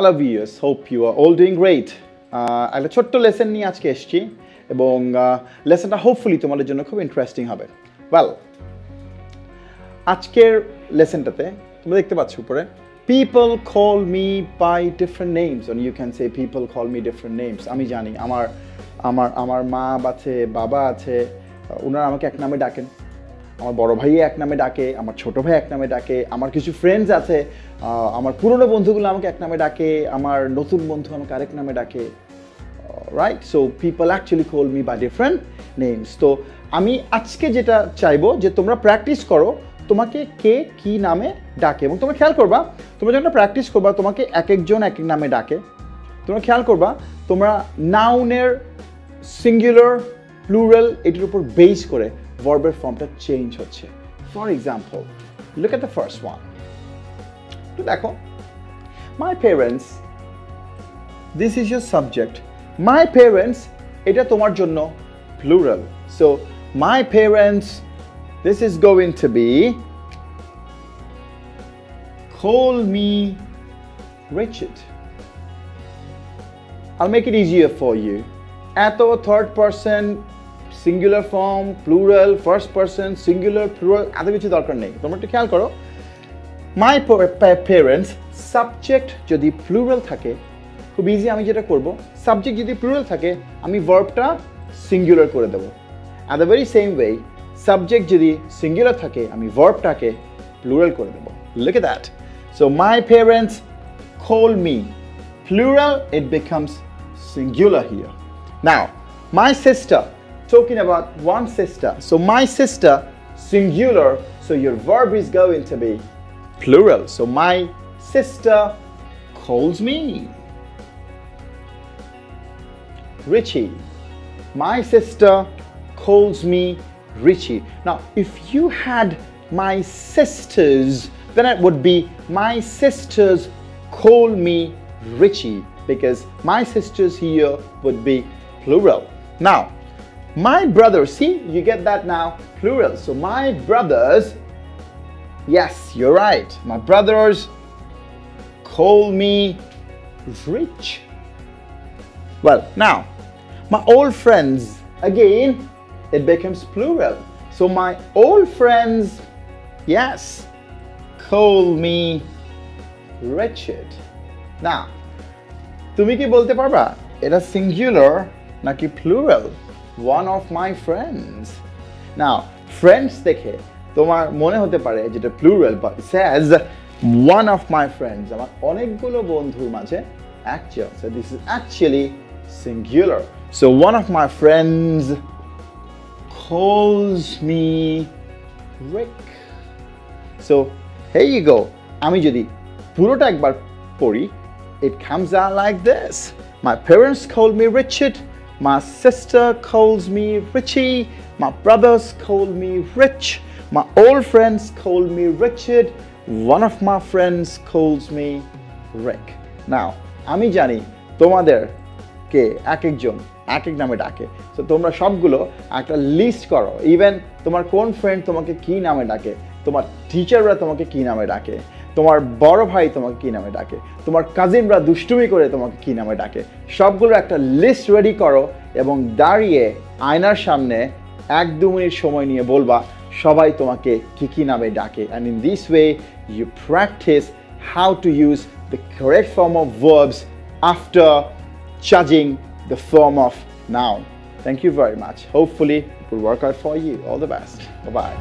Hello viewers, hope you are all doing great. একটা ছোট্ট lesson নিয়ে আজকে এসেছি এবং লেসনটা হোপফুলি তোমাদের জন্য খুব ইন্টারেস্টিং হবে। ওয়েল, আজকের লেসনটাতে তোমরা দেখতে পাচ্ছ উপরে people call me by different names and you can say people call me different names. আমি জানি আমার মা আছে, বাবা আছে, ওনারা আমাকে এক নামে ডাকেন। আমার বড় ভাই এক নামে ডাকে, আমার ছোট ভাই এক নামে ডাকে, আমার কিছু ফ্রেন্ডস আছে, আমার পুরনো বন্ধুগুলো আমাকে এক নামে ডাকে, আমার নতুন বন্ধু আমাকে আরেক নামে ডাকে, right? So people actually call me by different names. তো আমি আজকে যেটা চাইবো যে তোমরা প্র্যাকটিস করো তোমাকে কে কী নামে ডাকে, এবং তোমরা খেয়াল করবা তোমরা যখন প্র্যাকটিস করবা তোমাকে এক একজন এক এক নামে ডাকে। তোমরা খেয়াল করবা তোমরা নাউনের সিঙ্গুলার প্লুরাল এটির উপর বেস করে ভার্বের ফর্মটা চেঞ্জ হচ্ছে। For example, look at the first one. তো দেখো, my parents, this is your subject. My parents এটা তোমার জন্য plural. So my parents, this is going to be call me Richard. I'll make it easier for you. Eto third person singular form, plural, first person singular, plural, এত কিছু দরকার নেই। তোমরা একটু খেয়াল করো, my parents সাবজেক্ট যদি plural থাকে খুব ইজি, আমি যেটা করব সাবজেক্ট যদি প্লুরাল থাকে আমি ভার্বটা সিঙ্গুলার করে দেব। At the very same way subject যদি সিঙ্গুলার থাকে আমি ভার্বটাকে প্লুরাল করে দেব। Look at that. So my parents call me plural, it becomes singular here. Now my sister, talking about one sister, so my sister singular, so your verb is going to be plural. So my sister calls me Richie. My sister calls me Richie. Now if you had my sisters, then it would be my sisters call me Richie, because my sisters here would be plural. Now my brothers, see, you get that now, plural. So my brothers, yes, you're right, my brothers call me Rich. Well, now my old friends, again it becomes plural. So my old friends, yes, call me Richard. Now তুমি কি বলতে পারবা এটা singular নাকি plural? One of my friends. Now friends দেখে তোমার মনে হতে পারে যেটা plural, but it says one of my friends, আমার অনেকগুলো বন্ধুর মাঝে একজন, so this is actually singular. So one of my friends calls me Rick. So here you go. আমি যদি পুরোটা একবার পড়ি, it comes out like this. My parents call me Richard. My sister calls me Richie. My brothers call me Rich. My old friends call me Richard. One of my friends calls me Rick. Now আমি জানি তোমাদের কে এক একজন এক এক নামে ডাকে, so তোমরা সবগুলো একটা লিস্ট করো। ইভেন তোমার কোন ফ্রেন্ড তোমাকে কি নামে ডাকে, তোমার টিচাররা তোমাকে কি নামে ডাকে, তোমার বড় ভাই তোমাকে কি নামে ডাকে, তোমার কাজিনরা দুষ্টুমি করে তোমাকে কি নামে ডাকে, সবগুলো একটা লিস্ট রেডি করো এবং দাঁড়িয়ে আয়নার সামনে 1-2 মিনিট সময় নিয়ে বলবা সবাই তোমাকে কি কি নামে ডাকে। And in this way you practice how to use the correct form of verbs after judging the form of noun. Thank you very much. Hopefully it will work out for you. All the best. Bye-bye.